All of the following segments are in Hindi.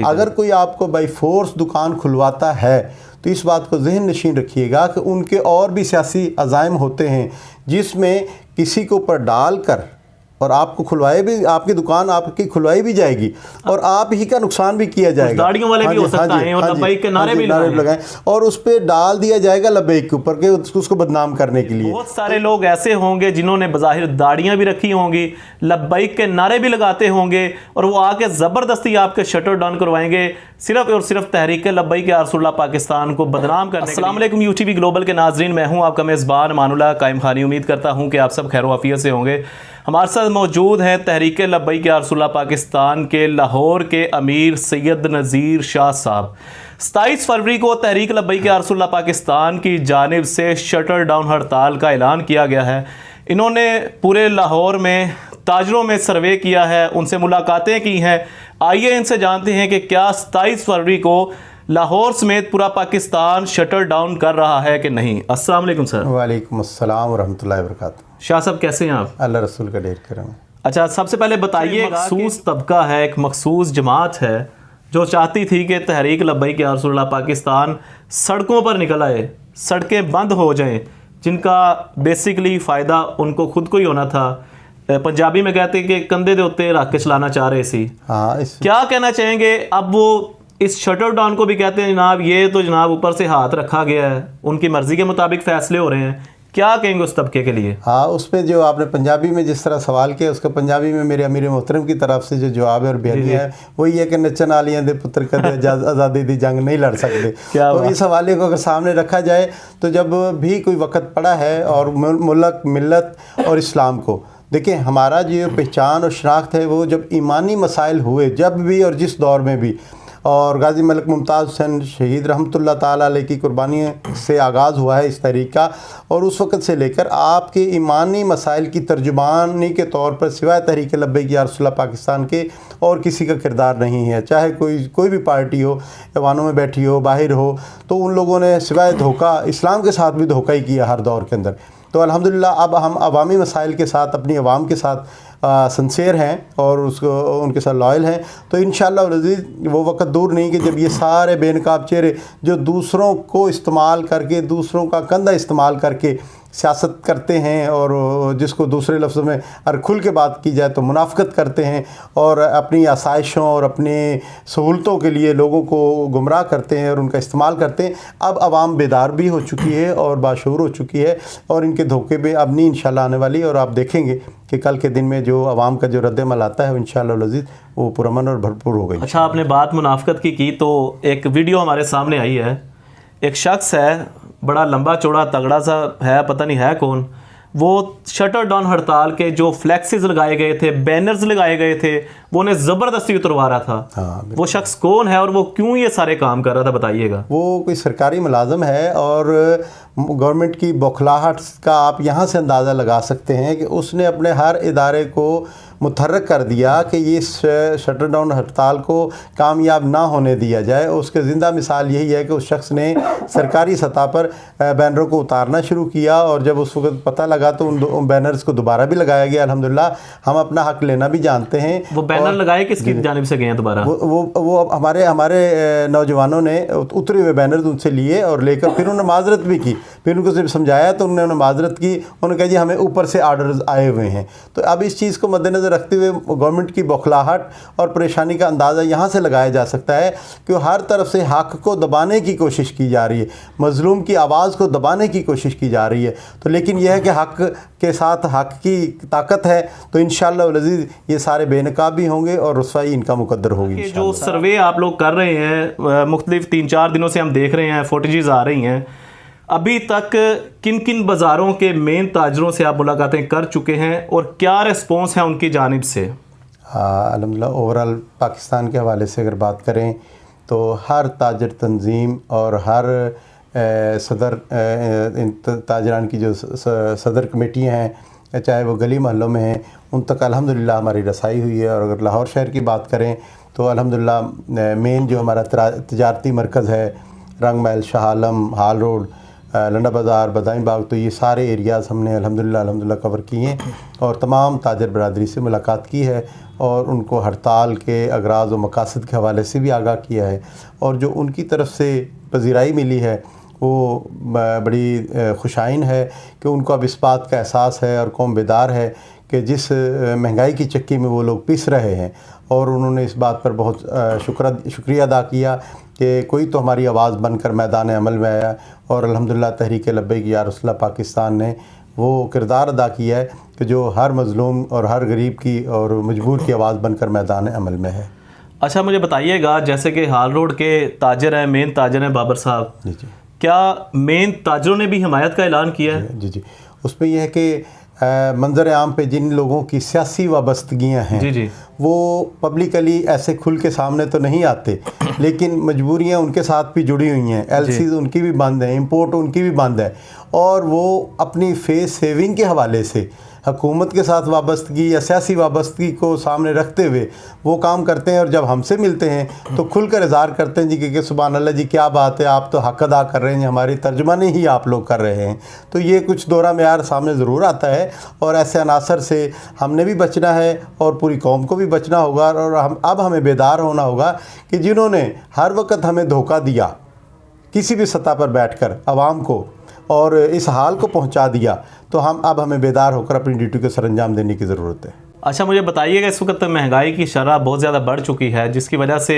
अगर कोई आपको बाई फोर्स दुकान खुलवाता है तो इस बात को जहन नशीन रखिएगा कि उनके और भी सियासी अज़ाइम होते हैं जिसमें किसी के ऊपर डाल कर और आपको खुलवाए भी, आपकी दुकान आपकी खुलवाई भी जाएगी और आप ही का नुकसान भी किया जाएगा। दाढ़ियों वाले भी हो सकता है और लब्बैक के नारे भी लगाएं और उस पर डाल दिया जाएगा लब्बैक के ऊपर के उसको बदनाम करने के लिए। बहुत सारे लोग ऐसे होंगे जिन्होंने बज़ाहिर दाढ़ियाँ भी रखी होंगी, लब्बैक के नारे भी लगाते होंगे और वो आके ज़बरदस्ती आपके शटर डाउन करवाएंगे सिर्फ और सिर्फ तहरीक लब्बैक या रसूलुल्लाह पाकिस्तान को बदनाम करने। अस्सलाम वालेकुम यूटीवी ग्लोबल के नाजरीन, मैं हूँ आपका मेज़बान अमानुल्लाह कायम खानी। उम्मीद करता हूँ कि आप सब खैर वाफियत से होंगे। हमारे साथ मौजूद हैं तहरीक लब्बैक या रसूलुल्लाह पाकिस्तान के लाहौर के अमीर सैयद नज़ीर शाह साहब। 27 फरवरी को तहरीक लब्बैक या रसूलुल्लाह पाकिस्तान की जानिब से शटर डाउन हड़ताल का ऐलान किया गया है। इन्होंने पूरे लाहौर में ताजरों में सर्वे किया है, उनसे मुलाकातें की हैं। आइए इनसे जानते हैं कि क्या 27 फरवरी को लाहौर समेत पूरा पाकिस्तान शटर डाउन कर रहा है कि नहीं। अस्सलाम वालेकुम सर। वालेकुम अस्सलाम वरहमतुल्लाहि वबरकातुहू। शाह साहब कैसे हैं आप? अल्लाह रसूल का ढेर करम। अच्छा, सबसे पहले बताइए, एक मखसूस तबका है, एक मखसूस जमात है जो चाहती थी कि तहरीक लब्बैक या रसूलुल्लाह पाकिस्तान सड़कों पर निकल आए, सड़कें बंद हो जाएं, जिनका बेसिकली फ़ायदा उनको खुद को ही होना था। पंजाबी में कहते हैं कि कंधे दे उत्ते रख के चलाना चाह रहे सी। हाँ, क्या कहना चाहेंगे? अब वो इस शटर डाउन को भी कहते हैं जनाब ये तो जनाब ऊपर से हाथ रखा गया है, उनकी मर्ज़ी के मुताबिक फ़ैसले हो रहे हैं। क्या कहेंगे उस तबके के लिए? हाँ, उस पर जो आपने पंजाबी में जिस तरह सवाल किया उसका पंजाबी में मेरे अमीर मोहतरम की तरफ से जो जवाब है और बयानिया है वही है कि नच्चन आलियां दे पुत्र कदे आज़ादी दी जंग नहीं लड़ सकते। तो इस हवाले को अगर सामने रखा जाए तो जब भी कोई वक़्त पड़ा है और मुल्क मिल्लत और इस्लाम को देखिए, हमारा जो पहचान और शनाख्त है वो जब ईमानी मसाइल हुए जब भी और जिस दौर में भी, और गाजी मलिक मुमताज़ हुसैन शहीद रहमतुल्लाह ताला अलैह की कुर्बानी से आगाज़ हुआ है इस तरीक़ा, और उस वक़्त से लेकर आपके ईमानी मसाइल की तर्जुमानी के तौर पर सिवाय तहरीक लब्बैक या रसूलुल्लाह पाकिस्तान के और किसी का किरदार नहीं है। चाहे कोई भी पार्टी हो, ऐवानों में बैठी हो, बाहर हो, तो उन लोगों ने सिवाय धोखा इस्लाम के साथ भी धोखा ही किया हर दौर के अंदर। तो अल्हम्दुलिल्लाह अब हम अवामी मसाइल के साथ अपनी अवाम के साथ सिंसेर हैं और उसको उनके साथ लॉयल हैं। तो इंशाअल्लाह अज़ीज़ वो वक़्त दूर नहीं कि जब ये सारे बेनकाब चेहरे जो दूसरों को इस्तेमाल करके, दूसरों का कंधा इस्तेमाल करके सियासत करते हैं और जिसको दूसरे लफ्ज़ों में अगर खुल के बात की जाए तो मुनाफ़कत करते हैं और अपनी आसाइशों और अपनी सहूलतों के लिए लोगों को गुमराह करते हैं और उनका इस्तेमाल करते हैं। अब आवाम बेदार भी हो चुकी है और बाशऊर हो चुकी है और इनके धोखे में अब नहीं इंशाल्लाह आने वाली। और आप देखेंगे कि कल के दिन में जो आवाम का जो रद्द-ए-अमल आता है वो इंशाअल्लाह अज़ीज़ वो पुरअमन और भरपूर हो गई। अच्छा, आपने बात मुनाफ़कत की तो एक वीडियो हमारे सामने आई है। एक शख्स है, बड़ा लंबा चौड़ा तगड़ा सा है, पता नहीं है कौन, वो शटर डाउन हड़ताल के जो फ्लैक्सेस लगाए गए थे, बैनर्स लगाए गए थे, वो उन्हें ज़बरदस्ती उतरवा रहा था। हाँ, वो शख्स कौन है और वो क्यों ये सारे काम कर रहा था, बताइएगा। वो कोई सरकारी मुलाजम है और गवर्नमेंट की बौखलाहट का आप यहाँ से अंदाज़ा लगा सकते हैं कि उसने अपने हर इदारे को मुतहर्रिक कर दिया कि ये शटर डाउन हड़ताल को कामयाब ना होने दिया जाए। उसके ज़िंदा मिसाल यही है कि उस शख्स ने सरकारी सतह पर बैनरों को उतारना शुरू किया और जब उस वक्त पता लगा तो उन बैनर्स को दोबारा भी लगाया गया। अल्हम्दुलिल्लाह हम अपना हक़ लेना भी जानते हैं। वो बैनर लगाए किसकी जानिब से गए हैं दोबारा? वो हमारे नौजवानों ने उतरे हुए बैनर उनसे लिए और लेकर फिर उन्होंने माजरत भी की। फिर उनको जब समझाया तो उन्होंने माजरत की, उन्होंने कहा जी हमें ऊपर से आर्डर्स आए हुए हैं। तो अब इस चीज़ को मद्देनज़र रखते हुए गवर्नमेंट की बौखलाहट और परेशानी का अंदाज़ा यहाँ से लगाया जा सकता है कि हर तरफ से हक़ को दबाने की कोशिश की जा रही है, मज़लूम की आवाज़ को दबाने की कोशिश की जा रही है। तो लेकिन यह है कि हक़ के साथ हक़ की ताकत है तो इंशाअल्लाह अज़ीज़ ये सारे बेनकाब भी होंगे और रुसवाई इनका मुकद्दर होगी। जो सर्वे आप लोग कर रहे हैं, मुख्तलिफ 3-4 दिनों से हम देख रहे हैं, फुटेजेस आ रही हैं, अभी तक किन किन बाज़ारों के मेन ताजरों से आप मुलाकातें कर चुके हैं और क्या रिस्पॉन्स है उनकी जानिब से? हाँ, अल्हम्दुलिल्लाह ओवरऑल पाकिस्तान के हवाले से अगर बात करें तो हर ताजर तंजीम और हर सदर ताजरान की जो सदर कमेटियाँ हैं, चाहे वो गली मोहल्लों में हैं, उन तक अल्हम्दुलिल्लाह हमारी रसाई हुई है। और अगर लाहौर शहर की बात करें तो अल्हम्दुलिल्लाह मेन जो हमारा तजारती मरकज़ है, रंग महल, शाह आलम, हाल रोड, लंडा बाज़ार, बदायूं बाग, तो ये सारे एरियाज़ हमने अल्हम्दुलिल्लाह कवर किए हैं और तमाम ताजर बरादरी से मुलाकात की है और उनको हड़ताल के अगराज़ व मकासद के हवाले से भी आगाह किया है और जो उनकी तरफ से पज़ीराई मिली है वो बड़ी खुशाइन है कि उनको अब इस बात का एहसास है और कौम बेदार है कि जिस महंगाई की चक्की में वो लोग पिस रहे हैं और उन्होंने इस बात पर बहुत शुक्रिया अदा किया कि कोई तो हमारी आवाज़ बनकर मैदान अमल में आया और अल्हम्दुलिल्लाह तहरीक लब्बैक या रसूलल्लाह पाकिस्तान ने वो किरदार अदा किया है कि जो हर मज़लूम और हर गरीब की और मजबूर की आवाज़ बनकर मैदान अमल में है। अच्छा, मुझे बताइएगा, जैसे कि हाल रोड के ताजर हैं, मेन ताजर हैं बाबर साहब, जी जी, क्या मेन ताजरों ने भी हिमायत का ऐलान किया है? जी जी, उसमें यह है कि मंजर आम पे जिन लोगों की सियासी वाबस्तगियाँ हैं जी जी, वो पब्लिकली ऐसे खुल के सामने तो नहीं आते, लेकिन मजबूरियाँ उनके साथ भी जुड़ी हुई हैं, एलसीज उनकी भी बंद है, इंपोर्ट उनकी भी बंद है और वो अपनी फेस सेविंग के हवाले से हुकूमत के साथ वाबस्तगी या सियासी वाबस्तगी को सामने रखते हुए वो काम करते हैं और जब हमसे मिलते हैं तो खुलकर इज़हार करते हैं जी कि सुभान अल्लाह जी, क्या बात है, आप तो हक़ अदा कर रहे हैं, हमारी तर्जुमानी ही आप लोग कर रहे हैं। तो ये कुछ दौरा मेयार सामने ज़रूर आता है और ऐसे अनासर से हमने भी बचना है और पूरी कौम को भी बचना होगा और अब हमें बेदार होना होगा कि जिन्होंने हर वक्त हमें धोखा दिया किसी भी सतह पर बैठकर आवाम को और इस हाल को पहुंचा दिया, तो हमें बेदार होकर अपनी ड्यूटी को सरअंजाम देने की ज़रूरत है। अच्छा, मुझे बताइएगा, इस वक्त महंगाई की शरह बहुत ज़्यादा बढ़ चुकी है जिसकी वजह से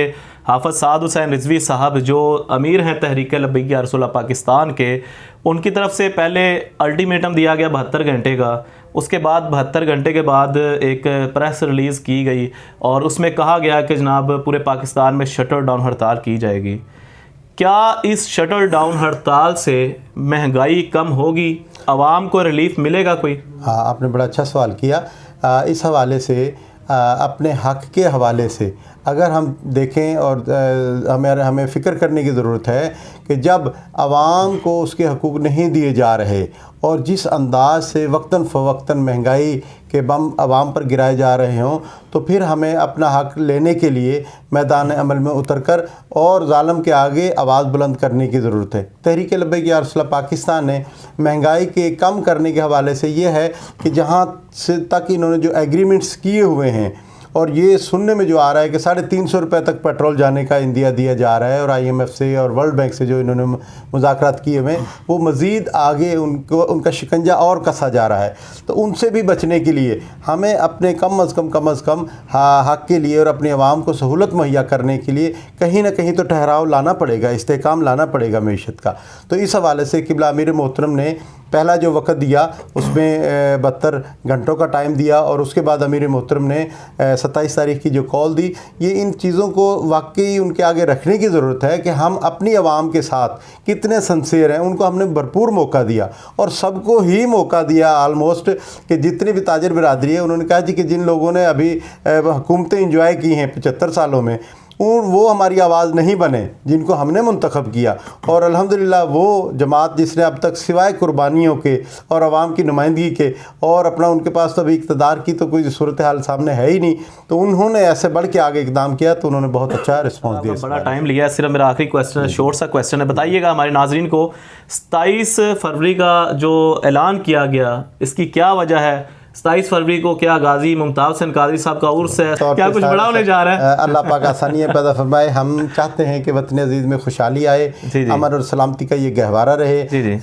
हाफ़िज़ साद हुसैन रिजवी साहब जो अमीर हैं तहरीक लब्बैक या रसूलल्लाह पाकिस्तान के, उनकी तरफ से पहले अल्टीमेटम दिया गया 72 घंटे का, उसके बाद 72 घंटे के बाद एक प्रेस रिलीज़ की गई और उसमें कहा गया कि जनाब पूरे पाकिस्तान में शटर डाउन हड़ताल की जाएगी। क्या इस शटर डाउन हड़ताल से महंगाई कम होगी, आवाम को रिलीफ मिलेगा कोई? हाँ, आपने बड़ा अच्छा सवाल किया। इस हवाले से अपने हक़ के हवाले से अगर हम देखें और हमें फ़िक्र करने की ज़रूरत है कि जब आवाम को उसके हकूक़ नहीं दिए जा रहे और जिस अंदाज से वक्तन फ़वक्तन महंगाई के बम आवाम पर गिराए जा रहे हों, तो फिर हमें अपना हक़ लेने के लिए मैदान अमल में उतर कर और ज़ालिम के आगे आवाज़ बुलंद करने की ज़रूरत है। तहरीक लब्बैक या रसूलल्लाह पाकिस्तान ने महंगाई के कम करने के हवाले से ये है कि जहाँ से तक इन्होंने जो एग्रीमेंट्स किए हुए हैं और ये सुनने में जो आ रहा है कि 350 रुपये तक पेट्रोल जाने का इंदिया दिया जा रहा है और IMF से और वर्ल्ड बैंक से जो इन्होंने मुज़ाकरात किए हुए हैं वो मज़ीद आगे उनका शिकंजा और कसा जा रहा है। तो उनसे भी बचने के लिए हमें अपने कम अज़ कम हक़ के लिए और अपनी आवाम को सहूलत मुहैया करने के लिए कहीं ना कहीं तो ठहराव लाना पड़ेगा, इस्तेहकाम लाना पड़ेगा मईशत का। तो इस हवाले से क़िबला अमीर मोहतरम ने पहला जो वक़्त दिया उसमें 72 घंटों का टाइम दिया और उसके बाद अमीर मोहतरम ने 27 तारीख की जो कॉल दी, ये इन चीज़ों को वाकई उनके आगे रखने की ज़रूरत है कि हम अपनी आवाम के साथ कितने सिंसियर हैं। उनको हमने भरपूर मौका दिया और सबको ही मौका दिया आलमोस्ट कि जितनी भी ताजर बिरादरी है उन्होंने कहा जी कि जिन लोगों ने अभी हुकूमतें इंजॉय की हैं 75 सालों में और वो हमारी आवाज़ नहीं बने जिनको हमने मुंतखब किया और अल्हम्दुलिल्लाह वो जमात जिसने अब तक सिवाय कुर्बानियों के और आवाम की नुमाइंदगी के और अपना उनके पास तो अभी इक़्तिदार की तो कोई सूरत हाल सामने है ही नहीं, तो उन्होंने ऐसे बढ़ के आगे इकदाम किया तो उन्होंने बहुत अच्छा रिस्पॉन्स दिया। बड़ा टाइम लिया है, सिर्फ मेरा आखिरी क्वेश्चन है, शॉर्ट सा क्वेश्चन है, बताइएगा हमारे नाजरीन को 27 फरवरी का जो ऐलान किया गया इसकी क्या वजह है? 27 फरवरी को क्या गाजी मुमताज़ हुसैन कादरी साहब का उर्स है, क्या कुछ बड़ा होने जा रहा है? अल्लाह पाक आसानियाँ पैदा फरमाए। हम चाहते हैं कि वतन अजीज़ में खुशहाली आए, अमन और सलामती का ये गहवारा रहे।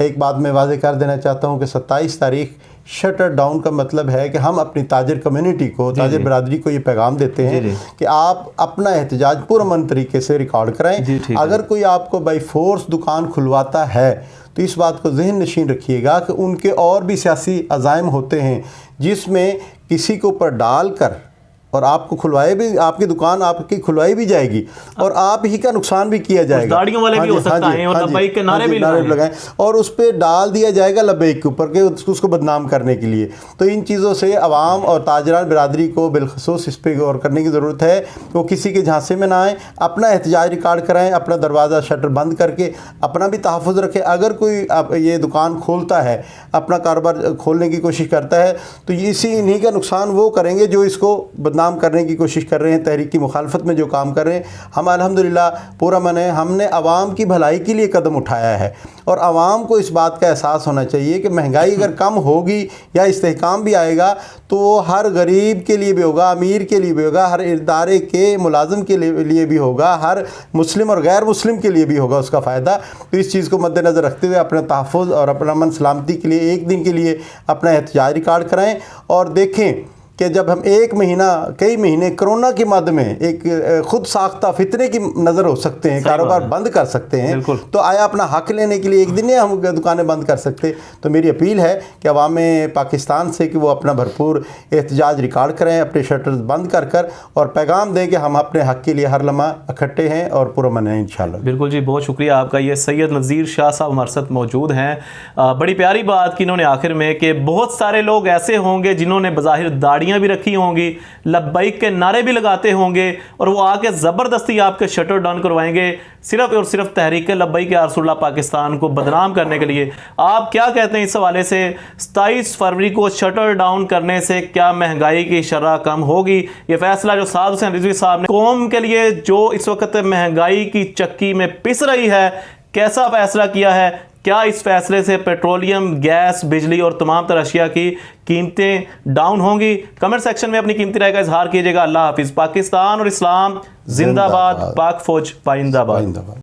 एक बात मैं वाज़ेह कर देना चाहता हूँ कि 27 तारीख शटर डाउन का मतलब है कि हम अपनी ताजर कम्युनिटी को, ताजर बरादरी को ये पैगाम देते हैं कि आप अपना एहतजाज पुरअमन तरीके से रिकॉर्ड कराएं। अगर कोई आपको बाई फोर्स दुकान खुलवाता है तो इस बात को जहन नशीन रखिएगा कि उनके और भी सियासी अज़ाइम होते हैं जिसमें किसी को ऊपर डाल कर और आपको खुलवाए भी, आपकी दुकान आपकी खुलवाई भी जाएगी और आप ही का नुकसान भी किया जाएगा। गाड़ियों वाले भी हो सकता है और लब्बैक के नारे भी लगाएं और उस पर डाल दिया जाएगा लब्बैक के ऊपर के उसको बदनाम करने के लिए। तो इन चीज़ों से आवाम और ताजरान बिरादरी को बिलखसूस इस पर गौर करने की ज़रूरत है। वो किसी के झांसे में ना आए, अपना एहतजाज रिकॉर्ड कराएँ, अपना दरवाज़ा शटर बंद करके अपना भी तहफ़्फ़ुज़ रखें। अगर कोई ये दुकान खोलता है, अपना कारोबार खोलने की कोशिश करता है, तो इन्हीं का नुकसान वो करेंगे जो इसको बदनाम बदनाम करने की कोशिश कर रहे हैं, तहरीक की मुखालफत में जो काम कर रहे हैं, हम अल्हम्दुलिल्लाह पूरा मन है, हमने आवाम की भलाई के लिए कदम उठाया है। और आवाम को इस बात का एहसास होना चाहिए कि महंगाई अगर कम होगी या इस्तेहकाम भी आएगा तो वो हर गरीब के लिए भी होगा, अमीर के लिए भी होगा, हर इदारे के मुलाजिम के लिए भी होगा, हर मुस्लिम और गैर मुस्लिम के लिए भी होगा उसका फ़ायदा। तो इस चीज़ को मद्देनज़र रखते हुए अपने तहफ़्फ़ुज़ और अपना अमन सलामती के लिए एक दिन के लिए अपना एहतजाज रिकॉर्ड कराएँ और देखें कि जब हम एक महीना कई महीने कोरोना की मद में एक खुद साख्ता फितरे की नज़र हो सकते हैं, कारोबार बंद कर सकते हैं, तो आया अपना हक लेने के लिए एक दिन हम दुकानें बंद कर सकते। तो मेरी अपील है कि अवाम पाकिस्तान से कि वो अपना भरपूर एहतजाज रिकॉर्ड करें, अपने शटर्स बंद कर कर और पैगाम दें कि हम अपने हक के लिए हर लम्हा इकट्ठे हैं और पुरअमन हैं इंशाल्लाह। बिल्कुल जी, बहुत शुक्रिया आपका। ये सैयद नज़ीर शाह साहब हमारे साथ मौजूद हैं। बड़ी प्यारी बात की इन्होंने आखिर में कि बहुत सारे लोग ऐसे होंगे जिन्होंने बज़ाहिर दाढ़ियाँ भी रखी होंगी, लब्बैक के नारे भी लगाते होंगे और वो आके ज़बरदस्ती आपके शटर डाउन करवाएंगे सिर्फ और सिर्फ तहरीक लब्बैक या रसूलुल्लाह पाकिस्तान को बदनाम करने के लिए। आप क्या कहते हैं इस हवाले से? 27 फरवरी को शटर डाउन करने से क्या महंगाई की शरह कम होगी? ये फैसला जो साद हुसैन रिजवी साहब ने कौम के लिए जो इस वक्त महंगाई की चक्की में पिस रही है, कैसा फैसला किया है? क्या इस फैसले से पेट्रोलियम, गैस, बिजली और तमाम तरह अशिया की कीमतें डाउन होंगी? कमेंट सेक्शन में अपनी कीमती राय का इजहार कीजिएगा। अल्लाह हाफिज़। पाकिस्तान और इस्लाम जिंदाबाद, पाक फौज पाइंदाबाद।